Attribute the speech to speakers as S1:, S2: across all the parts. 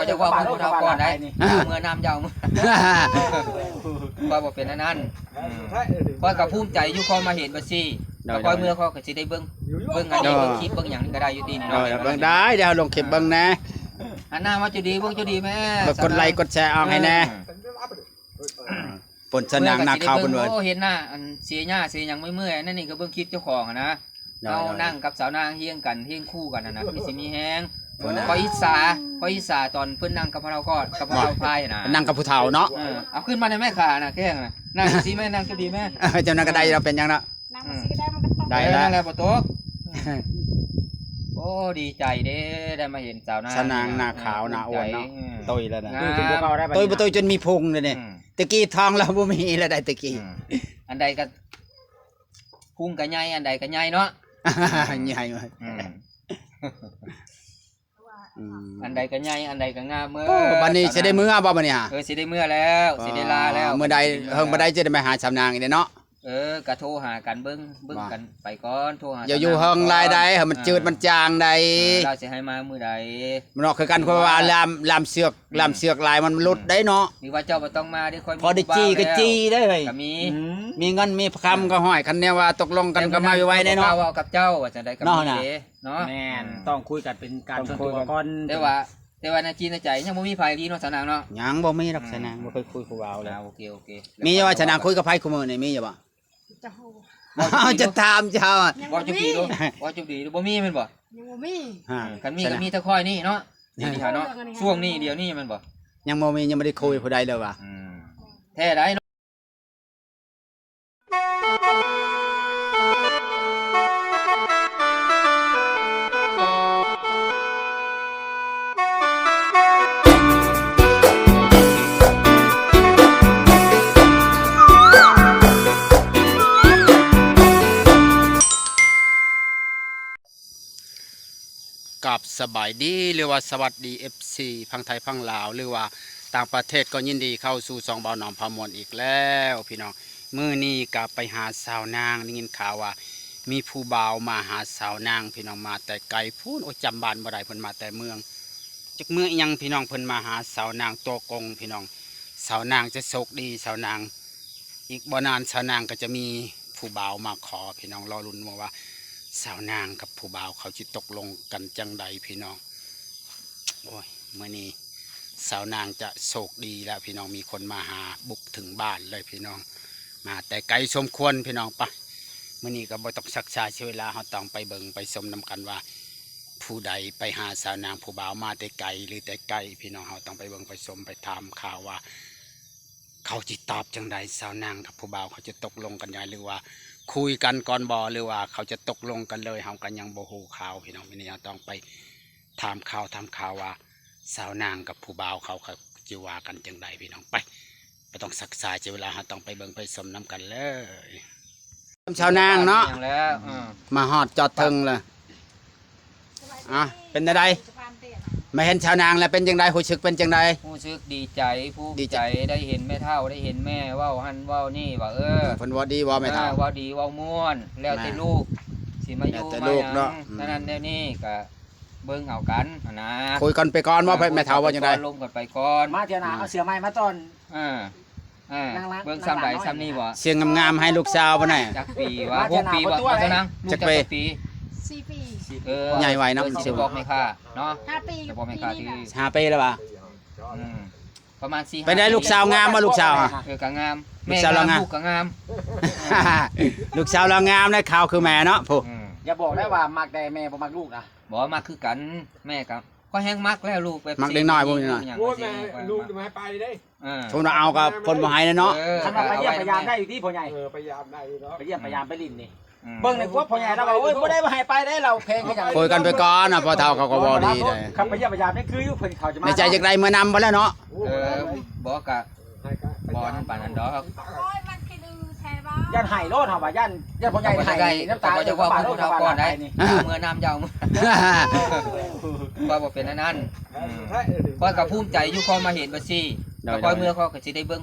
S1: ก็จะว่าผู้เฒ่าก่อนได้เมื่อน้ำเจ้าว่าบ่เป็นอันนั้นก็กับภูมิใจอยู่คอยมาเห็นว่าสิก็คอยเมื่อเขาก็สิได้เบิ่งอันนี้เบิ่งคลิปเบิ่งหยังก็ได้อยู่ที่นี่เนาะ
S2: เบิ่งได้เดี๋ยวลงคลิปเบิ่งแน่
S1: อันหน้าว่าจะดีเบิ่งจะดีแม่
S2: กดไลค์กดแชร์เอาให้แน่ปนสนางนาข้าวเพิ่นว่า
S1: โอ้เห็นหน้าอันเสียหน้าเสียหยังไม่เมื่อยนั่นนี่ก็เบิ่งคลิปเจ้าของนะเรานั่งกับสาวนางเฮียงกันเฮียงคู่กันนะคือสิมีแฮงพออิสาตอนเพิ่นนั่งกับพเราก็กับพเราพายนะ
S2: นั่งกับผู้เฒ่าเนาะ
S1: เอาขึ้นมาในแม่ขานะแข้งนะนั่งสิแม่นั่งก็ดีแม่
S2: เจ้านั่งก็ได้เราเป็นยังเนาะ
S1: ได้แล้วบ่ตกโอ้ดีใจเด้ได้มาเห็นสาวนาง
S2: นาขาวนาอ้วนเนาะตุยแล้วนะตุยบ่ตุยจนมีพุงเลยนี่ตะกี้ทองเราบ่มีแล้วได้ตะกี้
S1: อันใดก็พุงก็ใหญ่อันใดก็ใหญ่เนาะ
S2: ใหญ่มาก
S1: อันใดก็ใหญ่อันใดก็งามเมื่อ
S2: บัดนี้สิได้มื้อบ่บัดนี้ฮะ
S1: สิได้มื้อแล้วสิได้ลาแล้ว
S2: มื้อใดเฮิงบ่ได้จะได้มาหาสาวนางอีกเนาะ
S1: ก็โทรหากันเบิ่งกันไปก่อนโทรหา
S2: อย่าอยู่เฮิงรายใดให้มันจืดมันจางใด
S1: เราสิให้มามื้อใด
S2: มันออกคือกันเพราะว่าลามเสือกลายมันหลุดได้เนาะ
S1: มีว่าเจ้าบ่ต้องมาได้ค่อย
S2: พอได้จี้ก็จี้ได้เฮ้ย
S1: ก็
S2: มีเงินมีคำก็ห้อยคันแนวว่าตกลงกันก็มาไว้ได้เนาะ
S1: เว้ากับเจ้าว่าจังได๋ก็มีเด้เนาะ
S3: แม่นต้องคุยกันเป็นการส่วนตัวก่อน
S1: แต่ว่าในจีนในใจยังบ่มีไผดีเนาะสนางเนาะ
S2: ยังบ่มีดอกสนางบ่เคยคุยกับเว้าเลย
S1: โอเค
S2: มีอยู่ว่าสนางคุยกับไผคุมื้อนี่มีอยู่บ่จะถามเจ้า
S1: บ่จุดีดูบ่มีแม่นบ่
S4: ยังบ่มี
S1: คันมีก็มีแต่ค่อยนี่เนาะนี่ค่ะเนาะช่วงนี้เดี๋ยวนี้แม่นบ่
S2: ยังบ่มียังบ่ได้คุยผู้ใดเลยว่ะ
S1: แท้ได้
S2: กับสบายดีหรือว่าสวัสดี FC พังไทยพังลาวหรือว่าต่างประเทศก็ยินดีเข้าสู่สองเบาหนอมพามวลอีกแล้วพี่น้องมื้อนี้ก็ไปหาสาวนางได้ยินข่าวว่ามีผู้บ่าวมาหาสาวนางพี่น้องมาแต่ไกลพูนโอ้จำบ้านบ่ได้เพิ่นมาแต่เมืองจากเมืองอีหยังพี่น้องเพิ่นมาหาสาวนางตัวกงพี่น้องสาวนางจะโชคดีสาวนางอีกบ่นานสาวนางก็จะมีผู้บ่าวมาขอพี่น้องรอลุ้นว่าสาวนางกับผู้บ่าวเขาจะตกลงกันจังใดพี่น้องโอ้ยเมื่อนี้สาวนางจะโชคดีแล้วพี่น้องมีคนมาหาบุกถึงบ้านเลยพี่น้องมาแต่ไกลสมควรพี่น้องปะเมื่อนี้ก็บ่ต้องชักช้าเสียเวลาเราต้องไปเบิ่งไปชมนำกันว่าผู้ใดไปหาสาวนางผู้บ่าวมาแต่ไกลหรือแต่ไกลพี่น้องเราต้องไปเบิ่งไปชมไปถามข่าวว่าเขาจะตอบจังใดสาวนางกับผู้บ่าวเขาจะตกลงกันยังไงหรือว่าคุยกันก่อนบ่หรือว่าเขาจะตกลงกันเลยเฮากันยังบ่ฮู้ข่าวพี่น้องวันนี้เราต้องไปถามข่าวว่าสาวนางกับผู้บ่าวเขาจะว่ากันจังใดพี่น้องไปต้องศึกษาเวลาเราต้องไปเบิ่งไปชมน้ำกันเลยชาวนางเนาะมาฮอดจอดถึงเลยเป็นจังไดมาเห็นชาวนางแล้วเป็นจังไดรู้สึกเป็นจังได
S1: รู้สึกดีใจภูมิใจได้เห็นแม่เฒ่าได้เห็นแม่เว้าหั่นเว้านี่ว่า
S2: เพิ่นว่าดีว่าแม่เฒ่า
S1: ว่าดีว่าม่วนแล้วแต่ลูกสิมาอยู่มาหยังนั้นแนวนี้ก็เบิ่งเอากันนะ
S2: คุยกันไปก่อนว่าแม่เฒ่าว่าจังได
S1: ลงกันไปก่อน
S3: มาเถอะนะเอาเสือไม้มาต้อน
S1: เบิ่งซ้ำใดซ้ำนี่บ่
S2: เสียงงามๆให้ลูกสาวบ่ได้
S1: จักปีว่า6ปีบ่เท่านั้น
S2: จักปี
S4: 4 ปี
S2: ใหญ่ไวเนาะ
S1: สิบอกไม่ค่าเนาะ
S4: 5 ปี
S1: จะบอกไม่ค่าที่
S2: 5 ปีแล้วป่ะ
S1: ประมาณ4
S2: ไปได้ลูกสาวงามบ่ลูกสาว
S1: ก็งามแม่งามลูกก็งาม
S2: ลูกสาวเรางามได้ข่าวคือแม่เนาะผู้
S3: อย่าบอกได้ว่ามักแต่แม่บ่มักลูกนะ
S1: บ่มักคือกันแม่กับก็แห้งมักแล้วลูกแบบ
S2: มักเด็กน้อยบ่นี่น่ะ
S5: โอ้ยแม่ลูกจะมาให้ไปได้
S2: ทุนเอากับคนบ่ให้เนาะ
S3: ถ้าไปเยี่ยมพยายามได้อยู่ที่พ่อใหญ่
S5: พยายามได้เนาะ
S3: ไปเยี่ยมพยายามไปลิ้นนี่เบิ่งในพวกพ่อใหญ่เราว่าโอ้ยบ่ได้มาให้ไปได้เราเพลงกัน
S2: คุยกันไปก่อนพอเฒ่าเขาก็บ่ดีได้
S3: ครับไปเยี่ยมพยายามนี่คืออยู่เพิ่นเขาจะมา
S2: ในใจจักได๋เมื่อนำบ่แล้วเนาะ
S1: บ่กะบ่นั่นปานนั้นดอก
S3: ยันไห้โลดเฮาว่ายันพ่อใหญ่ไห้น้ำตา
S1: จะว่าผู้เฒ่าก่อนได้เมื่อน้ำเจ้าว่าบ่เป็นอันนั้นก็กับภูมิใจอยู่คอยมาเห็นว่าสิก็คอยเมื่อเขาก็สิได้เบิ่ง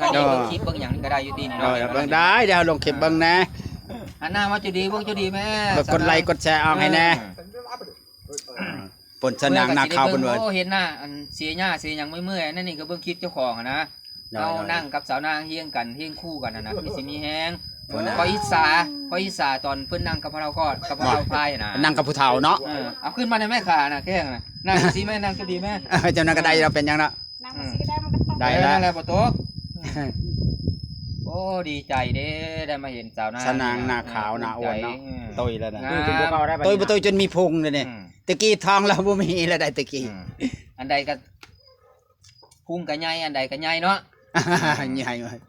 S1: อันนี้เบิ่งคลิปเบิ่งหยังก็ได้อยู่ที่นี่เนาะ
S2: เบิ่งได้เดี๋ยวลงคลิปเบิ่งแน่
S1: อันหน้าว่าจะดีเบิ่งจะดีแม่
S2: กดไลค์กดแชร์เอาให้แน่ปนสนางนาข้าวเพิ่นว่า
S1: โอ้เห็นหน้าอัน เสียหญ้าเสียหยังไม่เมื่อยนั่นนี่ก็เบิ่งคลิปเจ้าของอะนะเฮานั่งกับสาวนางเฮียงกันเฮียงคู่กันนะคือสิมีแฮงคอยอิจฉาตอนเพิ่นนั่งกับพวกเราก็กับพวกเราพายนะ
S2: นั่งกับผู้เฒ่าเนาะ
S1: เอาขึ้นมาในแม่ขานะแข้งนะนั่งสิแม่นั่งก็ดีแม่
S2: เจ้านั่นก็ได้เราเป็นหยังเนาะ
S4: นั่งมาสิก็ได้มันก็ต้อง
S2: ได้แล้ว
S1: นั่นแหละบ่ตกโอ้ดีใจเด้ได้มาเห็นสาวนาง
S2: สาวนางหน้าขาวหน้าอ้วนเนาะตุยแล้วนะ
S3: คือถึงพวกเราได้บัด
S2: ตุย
S3: นี้
S2: บ่ตุยจนมีพุงเลยนี่ตะกี้ทองเราบ่มีแล้วได้ตะกี้
S1: อันใดก็พุ่งก็ใหญ่อันใดก็ใหญ่เนาะ
S2: ใหญ่มาก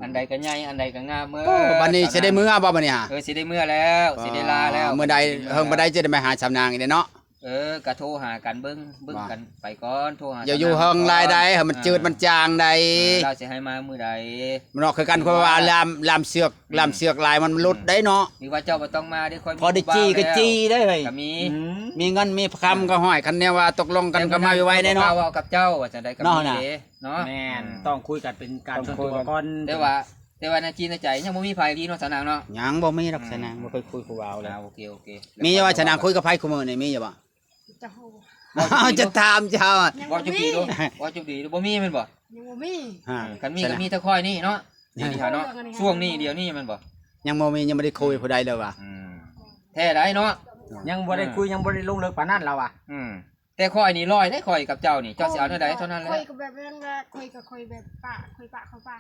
S1: อันใดก็ใหญ่อันใดก็งามเมื่อ
S2: บัดนี้สิได้มื้อบ่บัดนี้ฮะ
S1: สิได้เมื่อแล้วสิได้ลาแล้ว
S2: เมื่อใดบ่ได้จะได้มาหาสาวนางอีกเด้เนาะ
S1: ก็โทรหากันเบิ่งกันไปก่อนโทรหา
S2: อย่าอยู่เฮิงรายใดให้มันจืดมันจางใด
S1: เราสิให้มามื้อใด
S2: มันออกคือกันคือว่าลามเสือกลายมันหลุดได้เนาะ
S1: หรือว่าเจ้าบ่ต้องมาเด้ค่อย
S2: พอได้จี้ก็จี้ได้เฮ้ย
S1: ก็มี
S2: มีเงินมีคำก็ห้อยคันแนวว่าตกลงกันก็มาไว้ได้เนาะ
S1: เว้ากับเจ้าว่าจังได๋ก็มีเด้เนาะ
S3: แม่นต้องคุยกันเป็นการส่วนตัวก่อน
S1: แต่ว่าในจีนในใจยังบ่มีไผดีเนาะสาวนางเนาะ
S2: ยังบ่มีดอกสนางบ่เคยคุยกับวาวเลย
S1: โอเค
S2: มีอยู่ว่าสนางคุยกับไผคุมื้อนี่มีอยู่บ่
S4: จะโห
S2: จะถามเจ้า
S1: บ่จุกดีดูบ่จุกดีดูบ่มีแม่นบ่
S4: ยังบ่มี
S1: กันมีก็มีแต่ค่อยนี่เนาะนี่เนาะช่วงนี้เดี๋ยวนี้แม่นบ่
S2: ยังบ่มียังบ่ได้คุยผู้ใดเลยว่ะ
S1: แท้ได้เนาะ
S3: ยังบ่ได้คุยยังบ่ได้ลงเลิกปานนั้นเราอ่ะ
S1: แต่ค่อยนี่ร้อยได้ค่อยกับเจ้านี่เจ้าสิเอาเท่าใดเท่านั้นแหละ
S4: คุยกับแบบนั้นละคุยกับคุยแบบป้าคุยป้าเขาป้า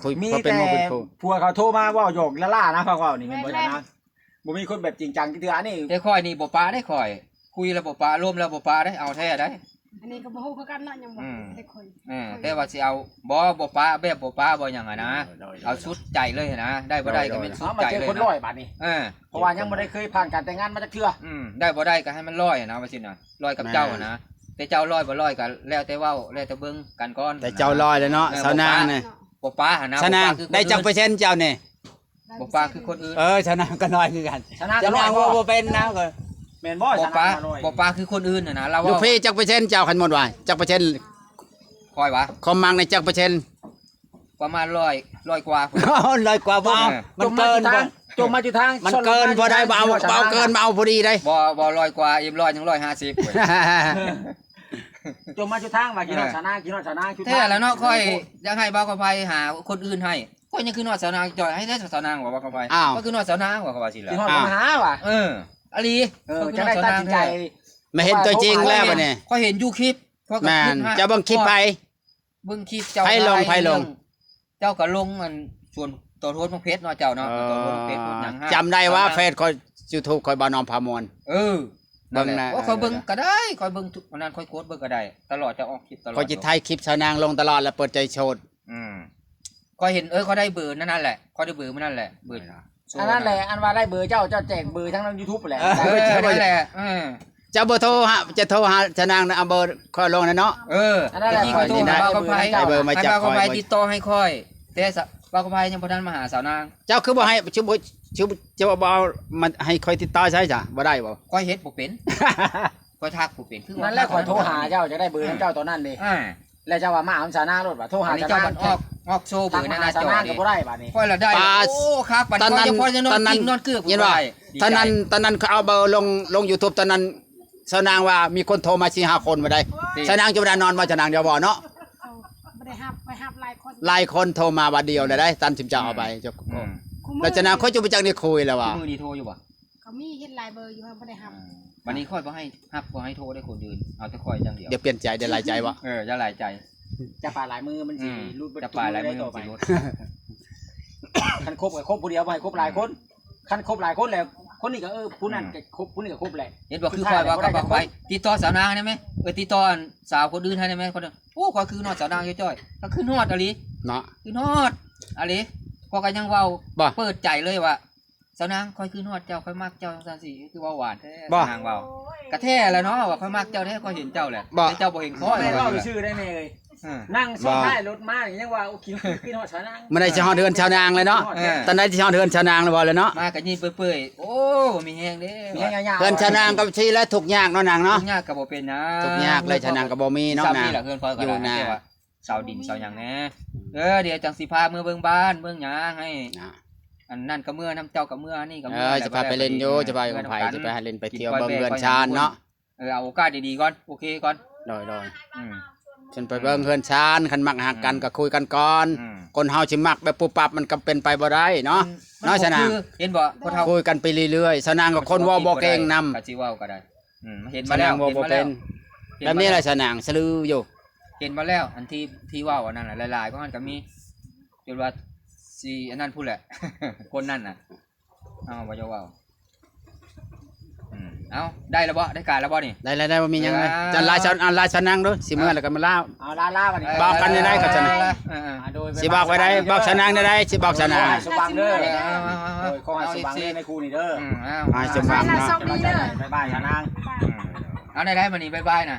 S2: คุย
S3: มี
S2: พอเป็น
S3: แต่
S2: บ่เป็นครู
S3: ผัวเขาโทรมาเว้าหยอกละล่านะฟังเว้านี่แม่นบ่จ้ะนะบ่มีคนแบบจริงจังเทื่ออันนี้
S1: แต่ค่อยนี่บ่ปาได้ค่อย คุยแล้วบ่ปาร่วมแล้วบ่ปาได้เอาแท้ได้
S4: อันนี้ก็บ่ฮู้คือกันเนาะยังบ่ได้คุย
S1: แต่ว่าสิเอาบ่ปาแบบบ่ปาบ่หยังอ่ะนะเอาสุดใจเลยนะได้บ่ได้ก็เป็นสุด
S3: เอามา
S1: ใจ
S3: เจอ
S1: เลย
S3: คน
S1: นะ
S3: ร้อยบาดนี้เพราะว่ายังบ่ได้เคยผ่านการแต่งงานมาจักเทื่อ
S1: ได้บ่ได้ก็ให้มันร้อยนะว่าสิน่ะร้อยกับเจ้านะแต่เจ้าร้อยบ่ร้อยก็แล้วแต่เว้าแล้วแต่เบิ่งกันก่อน
S2: แต่เจ้าลอยแล้วเนาะสาวนางนี่
S1: บ่ปาหนนะ
S2: สาวนางได้จักเปอร์เซ็นต์เจ้านี่
S1: บ่ปาคือคนอื่น
S2: สาวนางก็น้อยคือกัน
S3: ชนะ
S2: สาวนางว่าบ่เป็นนะก็
S3: แม่นบ่
S1: บ่
S3: ชนะ
S1: ปา
S3: ร้อย
S1: บ่ปาคือคนอื่นนะเรา
S2: ลูก
S1: ว่า
S2: พี่จักเปอร์เซ็นต์เจ้าคันหมดว่าจักเปอร์เซ็นต์
S1: ค่อยวะ
S2: คอมมังในจักเปอร์เซ็นต์
S1: ประมาณ100กว่า
S2: ร้อยกว่าบ่เอามันเกินบ่
S3: จมมาจุดทาง
S2: มันเกินบ่ได้บ่เอาเกินมาเอาพอดีได้
S1: บ่100กว่าอิ่ม100ยัง150เว้ย
S3: จมมาจุดทางว่ากินฮอดชนะกินฮอดชนะจุดทาง
S1: แท้แล้วเนาะค่อยอยากให้บ่าวกับไผหาคนอื่นให้ค่อยยังคือนอดสาวนางจ่อยให้ได้สาวนางว่าบ่าวกับไผก็คือนอดสาวนางว่าเขาว่าสิล่ะ
S3: กินฮอดปัญหาว่ะ
S1: อลี
S3: จะได้ตัดสินใจ
S2: มาเห็นตัวจริงแล้วบัดนี้
S1: ค่อยเห็นอยู่คลิป
S2: แม่นเจ้าเบิ่งคลิปไป
S1: เบิ่งคลิปเจ้า
S2: ไผลงไผลง
S1: เจ้าก็ลงอันส่วนตัวโทษของเพชรเนาะเจ้าเนาะตัวโทษของเพชรหยัง
S2: จำได้ว่าเฟซคอย YouTube คอยบ่าวน้อมพามวล
S1: นั่นแหละ
S2: เบิ่งนะ
S1: ค่อยเบิ่งก็ได้ค่อยเบิ่งทุกวันนั้นค่อยโคตรเบิ่งก็ได้ตลอดจะออกคลิปตลอด
S2: คอยจิไทยคลิปสาวนางลงตลอดแล้วเปิดใจโชด
S1: ค่อยเห็นเขาได้เบอร์นั่นแหละค่อยได้เบอร์มันนั่นแหละเบอร์
S3: อันนั้นแหละอันว่าได้เบอร์เจ้าแจกเบอร์ทั้งใน YouTube แหละ
S1: นั่นแหละ
S2: เจ้าเบอร์โทรฮะจะโทรหาสาวนางเอาเบอร์คอยลงนะเนาะ
S1: ที่เขาโทรหาบ่าวกับไผ
S2: ให้เบอร์มาจาก
S1: บ่าวกับไผ
S2: ค่อย
S1: ติดต่อให้ค่อยแต่บ่าวกับไผยังบ่ทันมาหาสาวนาง
S2: เจ้าคือบ่ให้ชื่อจะบ่เอามันให้คอยติดต่อใช่จ้ะบ่ได้บ่
S1: ค่อยเฮ็ดบ่เป็นค่อยทักบ่เป็นคือ
S3: นั่นแหละขอโทรหาเจ้าจะได้เบอร์ของเจ้าตอนนั้นดิแล้วเจ้าว่ามาเอาชนะรถว่าโทรหา
S1: อันนี้
S3: ชนะ
S1: เจ้ามันออกโชว์เบอร์นั่นน่ะ
S3: ช
S1: จอ
S3: นะ
S1: นี่
S3: ก็บ่ได้บัดนี้
S1: ค่อยละได้โอ้ครับบัดค่อยจะพอจะนอนกินนอนเกือบ
S2: เห็นว่าตอนนั้นเขาเอาเบอร์ลง YouTube ตอนนั้นสาวนางว่ามีคนโทรมา 4-5 คนบ่ได้สาวนางจะบ่ได้นอนว่าสาวนางเดี๋ยวบ่เนาะ
S4: เขาบ่ได้ฮับไปฮับหลายคน
S2: หลายคนโทรมาบัดเดียวเลยได้ตันสิมจะเอาไปเจ้าแล้วสาวนางเขาจะไปจักได้คุยแล้วว่า
S1: มือนี้โทรอยู่บ่
S4: เขามีเฮ็ดหลายเบอร์อยู่บ่ได้ฮับ
S1: วันนี้ค่อยบ่ให้ฮับบ่ให้โทรได้คนอื่นเอาแต่ค่อยจังเดียว
S2: เดี๋ยวเปลี่ยนใจได้หลายใจบ่
S1: จะหลายใจ
S3: จะป่าหลายมือมันสิรูด
S1: จะปลายหลายมือ
S3: ต่อไป
S1: สิรถ
S3: คันคบกับคบผู้เดียวบ่ให้คบหลายคนคันคบหลายคนแล้วคนนี้ก็ผู้นั้นก็คบผู้นี้ก็คบแหละ
S1: เห็นบอกคือคอยว่ากับบอกไปติดต่อสาวนางได้ไหมติดต่อสาวคนอื่นให้ได้ไหมคนนึงโอ้คอยคือนอดสาวนางจ้อยๆก็คือนอดอะไร
S2: เนาะ
S1: คือนอดอะไรพอกันยังเว้า
S2: บ่
S1: เปิดใจเลยว่าสาวนางคอยคือนอดเจ้าคอยมักเจ้าจังซี่คือว่าหวานแท้
S2: บ่
S1: นางเว้ากระแท้แล้วเนาะว่าคอยมักเจ้าแท้คอยเห็นเจ้าแหละ
S2: บ่
S1: แต่เจ้าบ่เห็นคอย
S3: ไม่เล่าชื่อได้แน่เลยนั่งซ้อนท้ายรถมาอย่างยังว่าโอ้คิดพี่ฮอดชนะ
S2: มันได้สิฮอดเดือนชาวนางเลยเนาะตอนนั้นสิฮอดเดือนชาวนางแล้วบ่เลยเนาะ
S1: มากันยินเปื่อยๆโอ้มีแฮงเด้
S3: มีให้ยาวๆ
S2: เดือนชาวนางก็สิแล้วทุกข์ยากเนาะนางเนาะ
S1: ทุกยากก็บ่เป็นนะ
S2: ทุกข์ยากเลยชาวนางก็บ่มีเนาะ
S1: สามี
S2: นาง
S1: ล่ะเฮือนคอยก็
S2: อยู่
S1: ได้
S2: นา
S1: แต่ว่าเสาดินเสาหยังแน่เดี๋ยวจังสิพาเมื่อเบิ่งบ้านเบิ่งหยังให้ อันนั่นก็เมื่อน้ำเจ้าก็เมื่อนี่ก็เมื่อ
S2: จะพาไปเล่นอยู่จะไปกับไผจะไปหาเล่นไปเที่ยวเบิ่งเรือนชานเนาะ
S1: เอาโอกาสดีๆก่อนโอเคก่อน
S2: โดย
S1: อืม
S2: ฉันไปเบิ่งเฮือนชานคันมักหักกันก็คุยกันก่อน
S1: อืม
S2: คนเฮาสิมักแบบปุ๊บปั๊บมันก็เป็นไปบ่ได้เนาะ น้อยชนะ
S1: คือเห็นบ่พ่อเฒ่า
S2: คุยกันไปเรื่อยๆสนางกับคนเว้าบ่เก่งนำ
S1: ก็สิเว้าก็ได้เห็น
S2: ส
S1: มาแล้
S2: นาว งเว้าบ่เป็น
S1: เห็
S2: แบบนี้แหละสนางสลืออยู่
S1: เห็นมาแล้วอันที่เว้าอันนั้นน่ะหลายๆก็มันก็มีจนว่าสิอันนั้นพูดแหละ คนนั้นน่ะเอาบ่จะเว้าเอาได้แล้วบ่ได้การแล้วบ่นี่
S2: ได้บ่มีหยังเลย
S1: อ่า
S2: จะลายสนางเด้อสิมื้อแล้วก็มาลา
S3: เอาล่าวันนี้
S2: บอกกันได้ก็จะนะ
S3: โดย
S2: สิบอกไว้ได้บอกสนางได้สิบอกสนาง
S3: ให้สว่างเด้อ
S1: เอา
S3: โดยขอให้สว่างเด้อในครูนี่เด้อ
S1: เอา
S2: ให้สว่าง
S4: ลายซอง
S3: บ๊า
S4: นี้เด้อ
S3: ยบายชานาง
S1: เอาได้มันนี่บ๊ายบายนะ